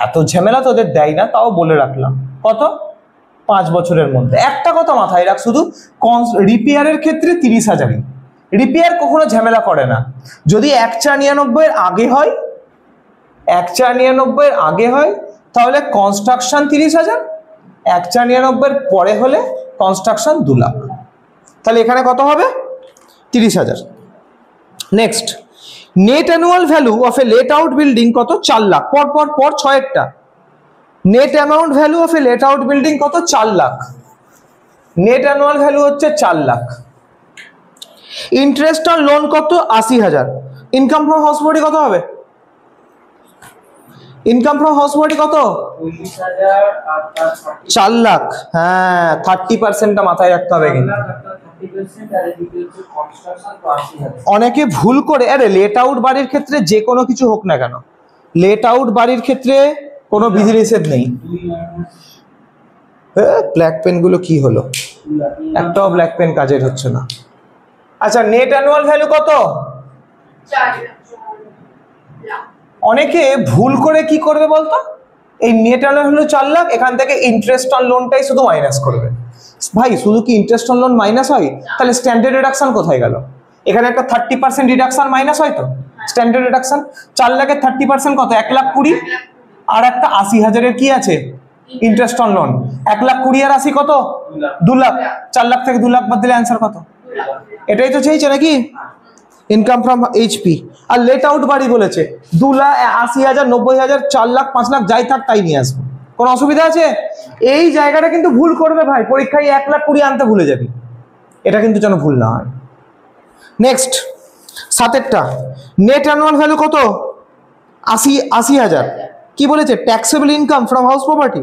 এত ঝামেলা তোদের দেয় না, তাও বলে রাখলাম। কত? 5 বছরের মধ্যে। একটা কথা মাথায় রাখ শুধু, রিপেয়ারের ক্ষেত্রে 30,000ই। রিপেয়ার কখনো ঝামেলা করে না। যদি 1,99,000 আগে হয়, 1,99,000 আগে হয় তাহলে কনস্ট্রাকশন 30,000, 1,99,000 পরে হলে কনস্ট্রাকশন 2 লাখ। তাহলে এখানে কত হবে? 30,000। Next, net annual value of A late out building কত? 4 লাখ। পর পর পর 6 net amount value of A late out building কত? 4 লাখ। নেট অ্যানুয়াল ভ্যালু হচ্ছে 4 লাখ। ইন্টারেস্ট অন লোন কত? 80,000। ইনকাম ফ্রম হাউস প্রপার্টি কত হবে? ইনকাম ফ্রম হাউস প্রপার্টি কত? 40,000 আর তার 4 লাখ। হ্যাঁ, 30%টা মাথায় রাখতে হবে কিন্তু। 30% আর এদিকে হচ্ছে কনস্ট্রাকশন তো 80,000। অনেকে ভুল করে, আরে লেট আউট বাড়ির ক্ষেত্রে যে কোনো কিছু হোক না কেন, লেট আউট বাড়ির ক্ষেত্রে কোনো বিধিনিষেধ নেই। 2 মাইনাস ব্ল্যাক পেন গুলো কি হলো? একটাও ব্ল্যাক পেন কাজের হচ্ছে না। আচ্ছা, নেট অ্যানুয়াল ভ্যালু কত? 4 লাখ। অনেকে ভুল করে কি করবে বলতো, এই নেট অ্যানুয়াল ভ্যালু 4 লাখ, এখান থেকে ইন্টারেস্ট অন লোনটাই শুধু মাইনাস করবে। ভাই শুধু কি ইন্টারেস্ট অন লোন মাইনাস হয়? তাহলে স্ট্যান্ডার্ড ডিডাকশন কোথায় গেল? এখানে একটা 30% ডিডাকশন মাইনাস হয় তো, স্ট্যান্ডার্ড ডিডাকশন। 4 লাখের 30% কত? 1,20,000। আর একটা 80,000-এর কি আছে? Interest on loan. 1,20,000 আর 80 কত? 2 লাখ। 4 লাখ থেকে 2 লাখ বাদ দিলে অ্যান্সার কত? এটাই তো চাইছে নাকি? Income from HP. আর লেট আউট বাড়ি বলেছে 2 লাখ, 80,000, 90,000, 4 লাখ, 5 লাখ যাই থাক তাই নিয়ে আসবো। কোনো অসুবিধা আছে? এই জায়গাটা কিন্তু ভুল করবে ভাই, পরীক্ষায় 1,20,000 আনতে ভুলে যাবি, এটা কিন্তু যেন ভুল না হয়। নেক্সট, 7টা নেট অ্যানুয়াল ভ্যালু কত? 80,000। কি বলেছে? Taxable income from house property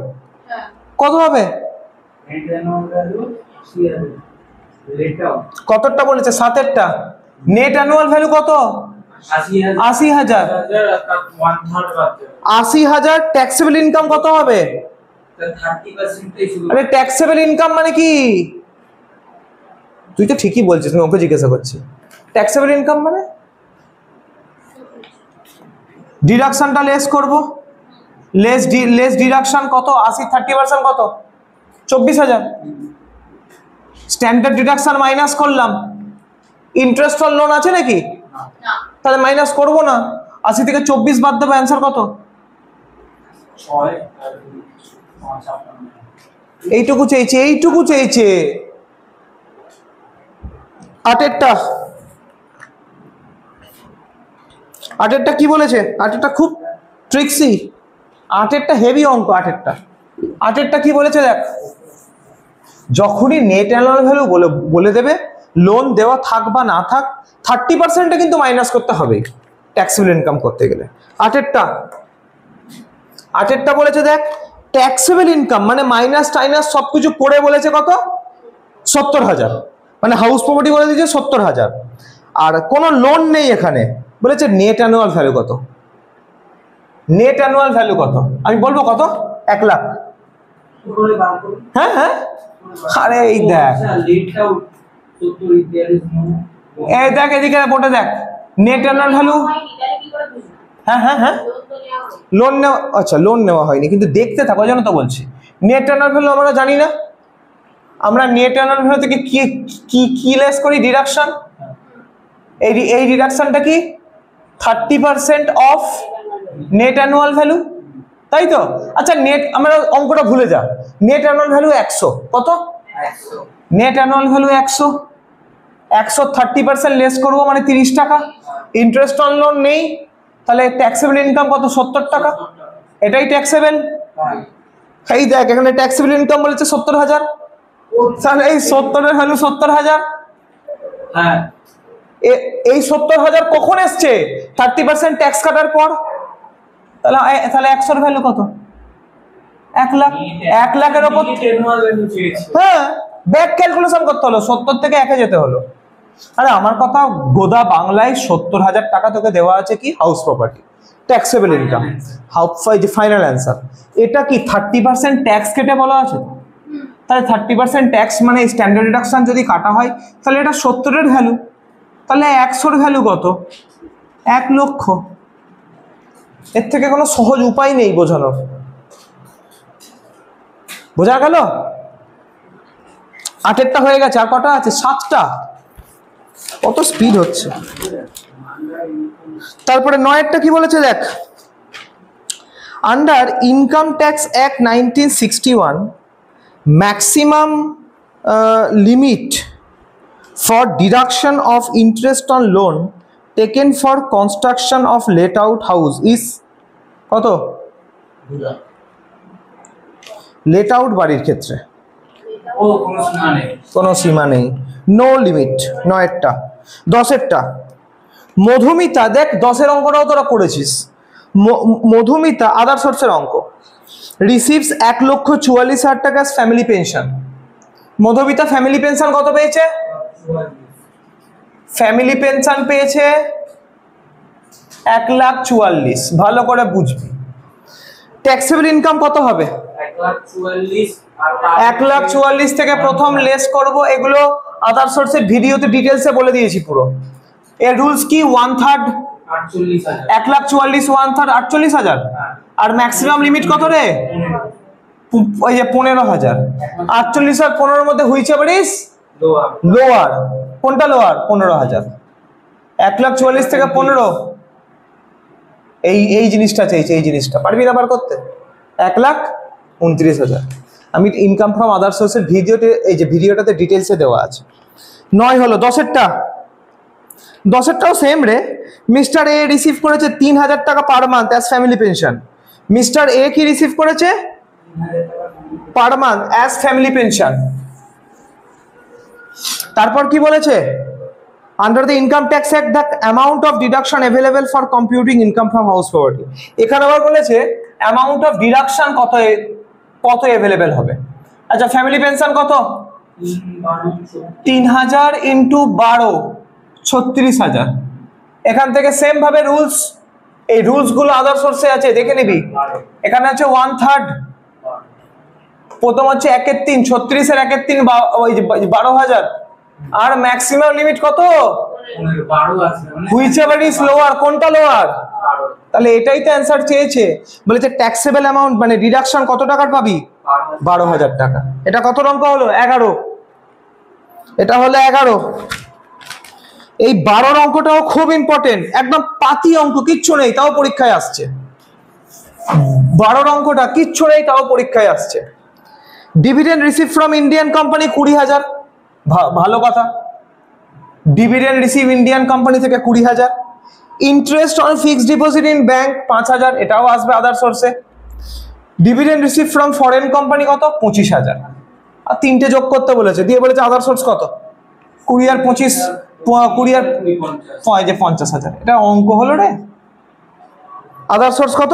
হ্যাঁ। কত হবে? Net annual value 80,000 late out কতটা বলেছে? 7টা। নেট অ্যানুয়াল ভ্যালু কত? 80,000 80,000। আর তার 1/3 বাদ দেবে। 80,000। ট্যাক্সেবল ইনকাম কত হবে? তার 30% টাই শুধু। আরে ট্যাক্সেবল ইনকাম মানে কি? তুই তো ঠিকই বলছিস, আমি ওকে জিজ্ঞাসা করছি। ট্যাক্সেবল ইনকাম মানে ডিডাকশনটা লেস করব। লেস ডিডাকশন কত? 80 30% কত? 24,000। স্ট্যান্ডার্ড ডিডাকশন মাইনাস করলাম। ইন্টারেস্ট অন লোন আছে নাকি? না। তাহলে মাইনাস করব না। 80 থেকে 24 বাদ দেবো, অ্যান্সার কত? 6 আর 5 এইটুকু চেয়েছে, এইটুকু চেয়েছে। 8টা কি বলেছে? 8টা খুব ট্রিক্সি। 8টা হেভি অঙ্ক। 8টা কি বলেছে দেখ, যখনই নেট অ্যানুয়াল ভ্যালু বলে দেবে, লোন দেওয়া থাক বা না থাক 30%টা কিন্তু মাইনাস করতে হবে ট্যাক্সেবল ইনকাম করতে গেলে। 8টা বলেছে দেখ, ট্যাক্সেবল ইনকাম মানে মাইনাস টাইনাস সবকিছু করে বলেছে কত? 70,000। মানে হাউস প্রপার্টি বলে দিয়েছে 70,000। আর কোনো লোন নেই এখানে, বলেছে নেট অ্যানুয়াল ভ্যালু কত? নেট অ্যানুয়াল ভ্যালু কত? আমি বলবো কত? 1 লাখ। করে বার করুন। হ্যাঁ হ্যাঁ, আরে এই দেখ, let out 70 repair is no. এই দেখ এদিকে বোর্ডে দেখ, নেট অ্যানুয়াল ভ্যালু। তাহলে কি করে বুঝবো? হ্যাঁ হ্যাঁ হ্যাঁ, লোন তো নেওয়া হয়নি। লোন নেওয়া, আচ্ছা লোন নেওয়া হয়নি কিন্তু দেখতে থাকো, ওই জন্য তো বলছি। নেট অ্যানুয়াল ভ্যালু আমরা জানি না, আমরা নেট অ্যানুয়াল ভ্যালু থেকে কি কি কি লেস করি? ডিডাকশন। এই ডিডাকশনটা কি? 30% অফ নেট অ্যানুয়াল ভ্যালু, তাই তো? আচ্ছা নেট, আমরা অঙ্কটা ভুলে যা। নেট অ্যানুয়াল ভ্যালু 100 কত? 100 নেট অ্যানুয়াল ভ্যালু 100। 30% লেস করবো মানে 30 টাকা। ইন্টারেস্ট অন লোন নেই, তাহলে ট্যাক্সেবল ইনকাম কত? 70 টাকা। এটাই ট্যাক্সেবল। এই দেখ এখানে ট্যাক্সেবল ইনকাম বলেছে 70,000, তাহলে এই 70-এর ভ্যালু 70,000। হ্যাঁ, এই 70,000 কখন এসছে? 30% ট্যাক্স কাটার পর। তাহলে 100-এর ভ্যালু কত? 1 লাখ। 1 লাখের ওপর, অ্যানুয়াল ভ্যালু চেয়েছি। হ্যাঁ ব্যাক ক্যালকুলেশন করতে হলো, 70 থেকে 1-এ যেতে হলো। আরে আমার কথা, গোদা বাংলায় 70,000 টাকা তোকে দেওয়া আছে কি? House property, taxable income, final answer. এটা কি 30% ট্যাক্স কেটে বলা আছে? তাহলে 30% ট্যাক্স মানে স্ট্যান্ডার্ড ডিডাকশন যদি কাটা হয়, তাহলে এটা 70-এর ভ্যালু। তাহলে 100-এর ভ্যালু কত? 1 লক্ষ। এর থেকে কোনো সহজ উপায় নেই বোঝানোর। বোঝা গেল? 8টা হয়ে গেছে, আর কটা আছে? 7টা। কত স্পিড হচ্ছে। তারপরে 9টা কি বলেছে দেখ, under income tax act 1961 maximum limit for deduction of interest on loan taken for construction of late out house is কত? লেট আউট বাড়ির ক্ষেত্রে কোনো সীমা নেই, নো লিমিট। 9টা। 10এরটা মধুমিতা, দেখ 10এর অঙ্কটাও তোরা করেছিস। মধুমিতা আদার সোর্সের অঙ্ক, রিসিভস 1,44,000 টাকা family pension. Madhumita family pension কত পেয়েছে? ফ্যামিলি পেনশন পেয়েছে 1,44,000। ভালো করে বুঝবি। ট্যাক্সেবল ইনকাম কত হবে? 1,44,000 থেকে প্রথম লেস করব। এগুলো আদার সোর্সের ভিডিওতে ডিটেলসে বলে দিয়েছি পুরো। এর রুলস কি? 1/3 1,44,000 1/3 48,000। আর ম্যাক্সিমাম লিমিট কত রে? ওই যে 15,000। 48 আর 15-এর মধ্যে হুইচে পারিস লোয়ার। কোনটা লোয়ার? 15,000। 1,44,000 থেকে 15, এই জিনিসটা চাইছে। এই জিনিসটা পারবি না বার করতে? 1,29,000। আমি ইনকাম ফ্রম আদার সোর্সের ভিডিওতে, এই যে ভিডিওটাতে ডিটেলসে দেওয়া আছে। 9 হলো। 10এরটা, 10এরটাও সেম রে। মিস্টার এ রিসিভ করেছে 3,000 টাকা per month as family pension. Mister এ কি রিসিভ করেছে? Per month as family pension. তারপর কি বলেছে? Under the income tax act the amount of deduction available for computing income from house property. এখানে আবার বলেছে অ্যামাউন্ট অফ ডিডাকশন কত অ্যাভেলেবেল হবে। আচ্ছা, ফ্যামিলি পেনশন কত? 3,000 ইন্টু 12 36,000। এখান থেকে সেম ভাবে রুলস, এই রুলস গুলো আদার সোর্সে আছে, দেখে নিবি। এখানে আছে 1/3, প্রথম হচ্ছে 1/3 36-এর 1/3 12,000। আর ম্যাক্সিমাম লিমিট কত? Which ever is lower. কোনটা লোয়ার? তাহলে এটাই তো অ্যান্সার চেয়েছে। বলেছে ট্যাক্সেবল অ্যামাউন্ট মানে ডিডাকশন কত টাকার পাবি? 12,000 টাকা। এটা কত অঙ্ক হলো? 11। এটা হলো 11। এই 12 অঙ্কটাও খুব ইম্পর্টেন্ট, একদম পাতি অঙ্ক, কিচ্ছু নেই তাও পরীক্ষায় আসছে। 12 অঙ্কটা কিচ্ছু নেই তাও পরীক্ষায় আসছে। Dividend receive from Indian company 20,000। ভালো কথা। ডিভিডেন্ড রিসিভ ইন্ডিয়ান কোম্পানি থেকে 20,000। Interest on fixed deposit in bank 5,000, এটাও আসবে আদার সোর্সে। Dividend receive from foreign company কত? 25,000। আর 3টে যোগ করতে বলেছে, দিয়ে বলেছে আদার সোর্স কত? 20 আর 25 20 আর 50,000। এটা অঙ্ক হলো রে। আদার সোর্স কত?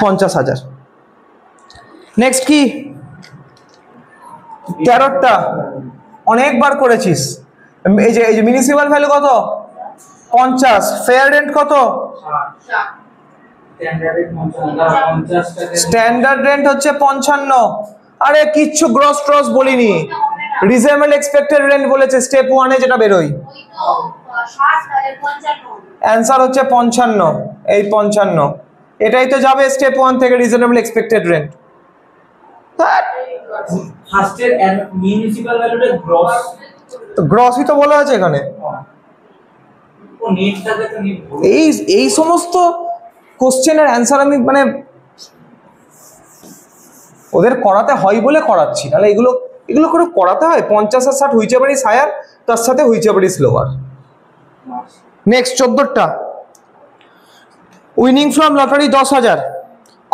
50,000। নেক্সট কি? 13টা অনেকবার করেছিস। এই যে মিউনিসিপাল ভ্যালু কত? 50। ফেয়ার রেন্ট কত? স্ট্যান্ডার্ড রেন্ট হচ্ছে 55। আরে কিচ্ছু গ্রস ট্রস বলিনি, রিজনেবল এক্সপেক্টেড রেন্ট বলেছে স্টেপ 1-এ যেটা বেরোয়। অ্যান্সার হচ্ছে 55। এই 55 এটাই তো যাবে স্টেপ 1 থেকে রিজনেবল এক্সপেক্টেড রেন্ট। ফার্স্টের মিউনিসিপাল ভ্যালুটা গ্রস, তো গ্রসই তো বলা আছে এখানে। ও নেটটাতে তো নেট। এই সমস্ত কোশ্চেনের অ্যান্সার আমি মানে ওদের করাতে হয় বলে করাচ্ছি, তাহলে এগুলো করে করাতে হয়। 50 আর 60 হুইচ এভার ইজ হায়ার, তার সাথে whichever is lower. Next 14টা, winning from lottery 10,000।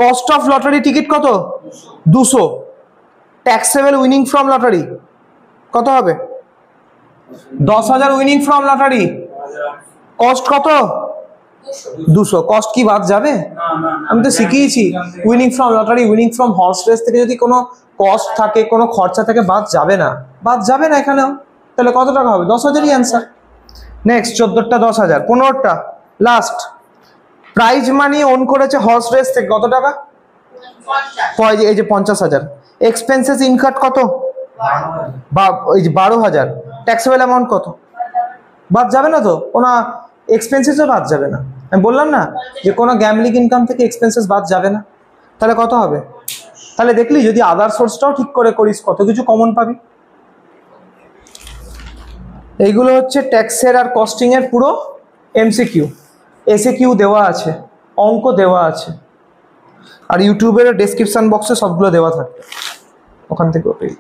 Cost of lottery ticket কত? 200। ট্যাক্সেবল উইনিং ফ্রম লটারি কত হবে? 10,000 উইনিং ফ্রম লটারি, কস্ট কত? 200। কস্ট কি বাদ যাবে? আমি তো শিখিয়েছি winning from lottery, winning from horse race থেকে যদি কোনো কস্ট থাকে, কোনো খরচা থাকে, বাদ যাবে না, এখানেও। তাহলে কত টাকা হবে? 10,000ই অ্যান্সার। নেক্সট 14টা 10,000। 15টা লাস্ট, প্রাইজ মানি ওন করেছে হর্স রেস থেকে কত টাকা? এই যে 50,000। এক্সপেন্সেস ইনকাট কত? এই যে 12,000। ট্যাক্সেবল অ্যামাউন্ট কত? বাদ যাবে না তো, কোনো এক্সপেন্সেসও বাদ যাবে না। আমি বললাম না যে কোনো গ্যামলিং ইনকাম থেকে এক্সপেন্সেস বাদ যাবে না, তাহলে কত হবে? তাহলে দেখলি যদি আদার সোর্সটাও ঠিক করে করিস কত কিছু কমন পাবি। এইগুলো হচ্ছে ট্যাক্সের আর কস্টিং এর পুরো এমসিকিউ, এসএকিউ দেওয়া আছে, অঙ্ক দেওয়া আছে, আর ইউটিউবের ডেসক্রিপশন বক্সে সবগুলো দেওয়া থাকে, ওখান থেকে পেয়ে